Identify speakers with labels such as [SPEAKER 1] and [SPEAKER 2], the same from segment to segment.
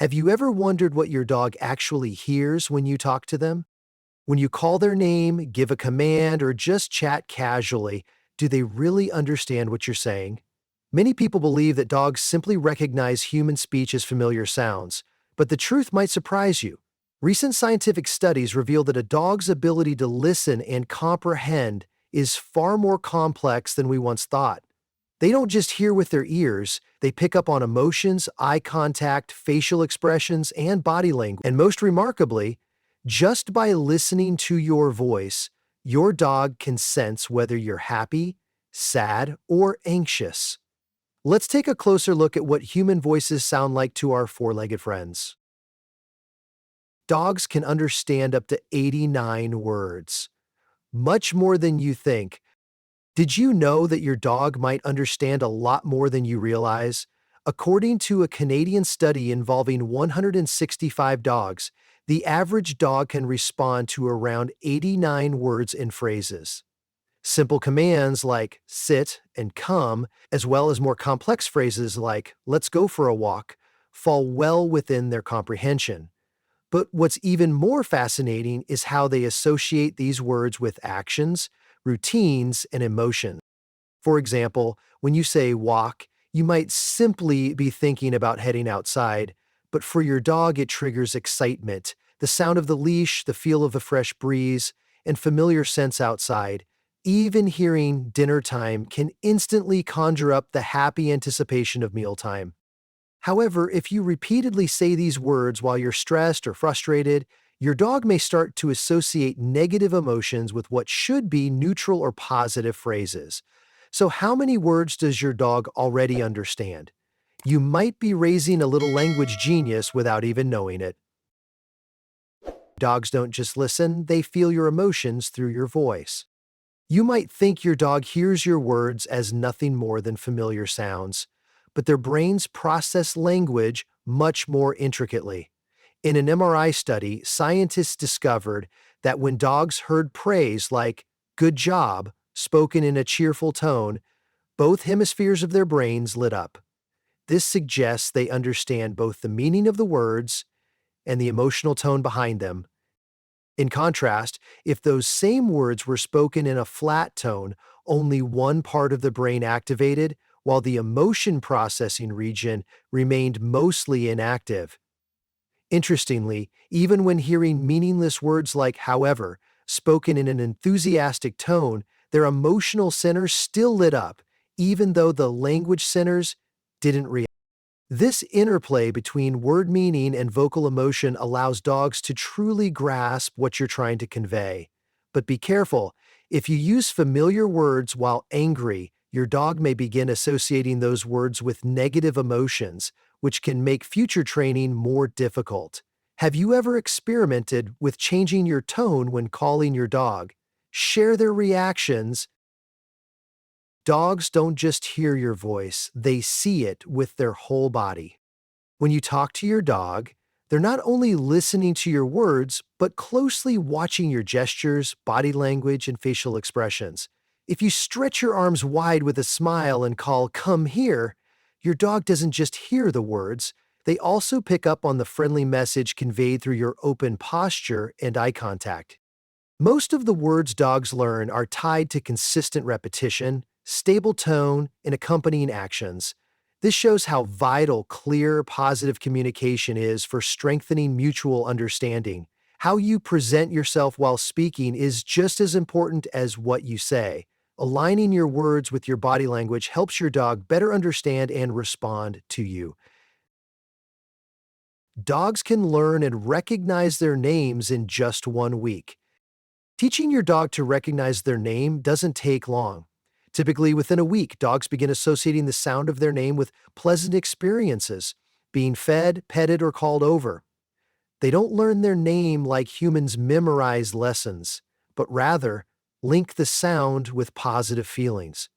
[SPEAKER 1] Have you ever wondered what your dog actually hears when you talk to them? When you call their name, give a command, or just chat casually, do they really understand what you're saying? Many people believe that dogs simply recognize human speech as familiar sounds, but the truth might surprise you. Recent scientific studies reveal that a dog's ability to listen and comprehend is far more complex than we once thought. They don't just hear with their ears, they pick up on emotions, eye contact, facial expressions, and body language. And most remarkably, just by listening to your voice, your dog can sense whether you're happy, sad, or anxious. Let's take a closer look at what human voices sound like to our four-legged friends. Dogs can understand up to 89 words, much more than you think. Did you know that your dog might understand a lot more than you realize? According to a Canadian study involving 165 dogs, the average dog can respond to around 89 words and phrases. Simple commands like sit and come, as well as more complex phrases like let's go for a walk, fall well within their comprehension. But what's even more fascinating is how they associate these words with actions, routines, and emotions. For example, when you say walk, you might simply be thinking about heading outside, but for your dog, it triggers excitement, the sound of the leash, the feel of a fresh breeze, and familiar scents outside. Even hearing dinner time can instantly conjure up the happy anticipation of mealtime. However, if you repeatedly say these words while you're stressed or frustrated, your dog may start to associate negative emotions with what should be neutral or positive phrases. So, how many words does your dog already understand? You might be raising a little language genius without even knowing it. Dogs don't just listen, they feel your emotions through your voice. You might think your dog hears your words as nothing more than familiar sounds, but their brains process language much more intricately. In an MRI study, scientists discovered that when dogs heard praise like good job spoken in a cheerful tone, both hemispheres of their brains lit up. This suggests they understand both the meaning of the words and the emotional tone behind them. In contrast, if those same words were spoken in a flat tone, only one part of the brain activated, while the emotion processing region remained mostly inactive. Interestingly, even when hearing meaningless words like however, spoken in an enthusiastic tone, their emotional centers still lit up, even though the language centers didn't react. This interplay between word meaning and vocal emotion allows dogs to truly grasp what you're trying to convey. But be careful, if you use familiar words while angry, your dog may begin associating those words with negative emotions, which can make future training more difficult. Have you ever experimented with changing your tone when calling your dog? Share their reactions. Dogs don't just hear your voice, they see it with their whole body. When you talk to your dog, they're not only listening to your words, but closely watching your gestures, body language, and facial expressions. If you stretch your arms wide with a smile and call, come here, your dog doesn't just hear the words, they also pick up on the friendly message conveyed through your open posture and eye contact. Most of the words dogs learn are tied to consistent repetition, stable tone, and accompanying actions. This shows how vital clear, positive communication is for strengthening mutual understanding. How you present yourself while speaking is just as important as what you say. Aligning your words with your body language helps your dog better understand and respond to you. Dogs can learn and recognize their names in just 1 week. Teaching your dog to recognize their name doesn't take long. Typically, within a week, dogs begin associating the sound of their name with pleasant experiences, being fed, petted, or called over. They don't learn their name like humans memorize lessons, but rather link the sound with positive feelings.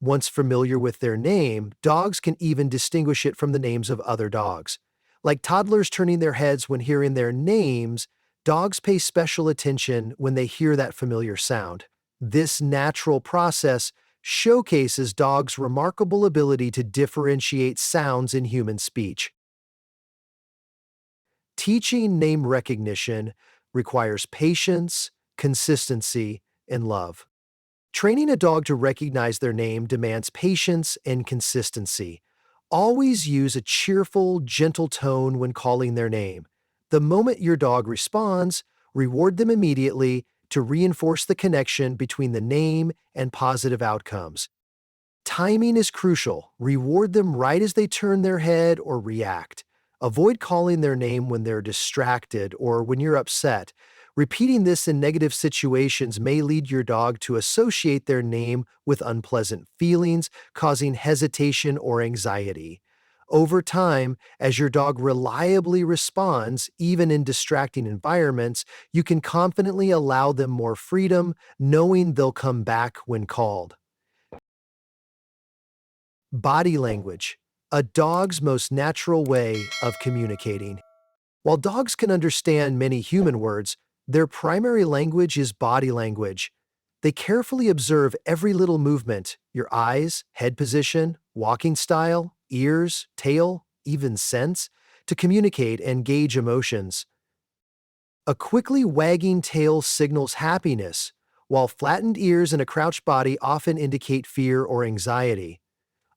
[SPEAKER 1] Once familiar with their name, dogs can even distinguish it from the names of other dogs. Like toddlers turning their heads when hearing their names, dogs pay special attention when they hear that familiar sound. This natural process showcases dogs' remarkable ability to differentiate sounds in human speech. Teaching name recognition requires patience, consistency, and love. Training a dog to recognize their name demands patience and consistency. Always use a cheerful, gentle tone when calling their name. The moment your dog responds, reward them immediately to reinforce the connection between the name and positive outcomes. Timing is crucial. Reward them right as they turn their head or react. Avoid calling their name when they're distracted or when you're upset. Repeating this in negative situations may lead your dog to associate their name with unpleasant feelings, causing hesitation or anxiety. Over time, as your dog reliably responds, even in distracting environments, you can confidently allow them more freedom, knowing they'll come back when called. Body language, a dog's most natural way of communicating. While dogs can understand many human words, their primary language is body language. They carefully observe every little movement, your eyes, head position, walking style, ears, tail, even scents, to communicate and gauge emotions. A quickly wagging tail signals happiness, while flattened ears and a crouched body often indicate fear or anxiety.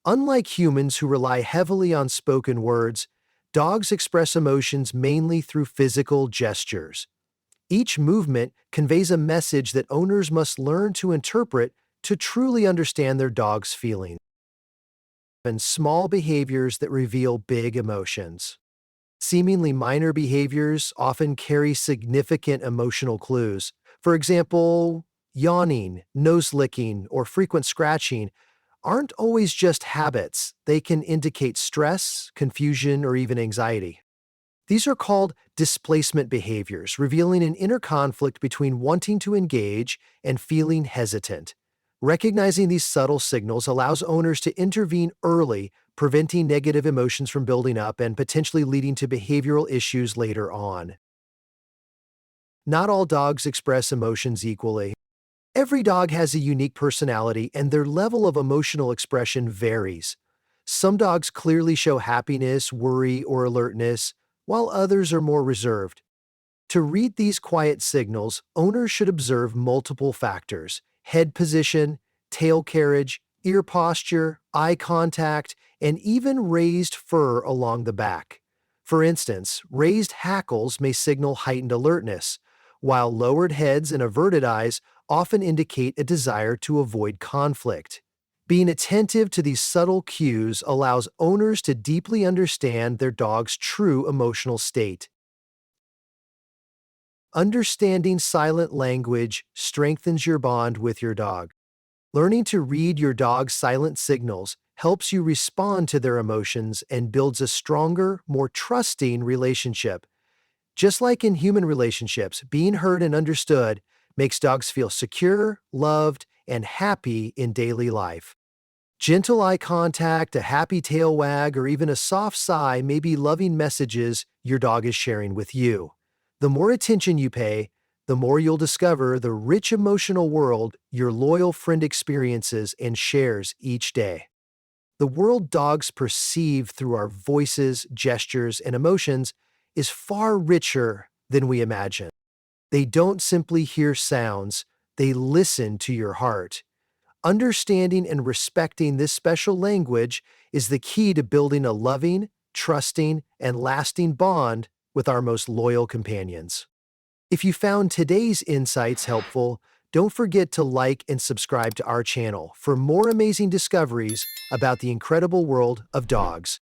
[SPEAKER 1] Unlike humans who rely heavily on spoken words, dogs express emotions mainly through physical gestures. Each movement conveys a message that owners must learn to interpret to truly understand their dog's feelings. And small behaviors that reveal big emotions. Seemingly minor behaviors often carry significant emotional clues. For example, yawning, nose licking, or frequent scratching aren't always just habits. They can indicate stress, confusion, or even anxiety. These are called displacement behaviors, revealing an inner conflict between wanting to engage and feeling hesitant. Recognizing these subtle signals allows owners to intervene early, preventing negative emotions from building up and potentially leading to behavioral issues later on. Not all dogs express emotions equally. Every dog has a unique personality, and their level of emotional expression varies. Some dogs clearly show happiness, worry, or alertness, while others are more reserved. To read these quiet signals, owners should observe multiple factors: head position, tail carriage, ear posture, eye contact, and even raised fur along the back. For instance, raised hackles may signal heightened alertness, while lowered heads and averted eyes often indicate a desire to avoid conflict. Being attentive to these subtle cues allows owners to deeply understand their dog's true emotional state. Understanding silent language strengthens your bond with your dog. Learning to read your dog's silent signals helps you respond to their emotions and builds a stronger, more trusting relationship. Just like in human relationships, being heard and understood makes dogs feel secure, loved, and happy in daily life. Gentle eye contact, a happy tail wag, or even a soft sigh may be loving messages your dog is sharing with you. The more attention you pay, the more you'll discover the rich emotional world your loyal friend experiences and shares each day. The world dogs perceive through our voices, gestures, and emotions is far richer than we imagine. They don't simply hear sounds, they listen to your heart. Understanding and respecting this special language is the key to building a loving, trusting, and lasting bond with our most loyal companions. If you found today's insights helpful, don't forget to like and subscribe to our channel for more amazing discoveries about the incredible world of dogs.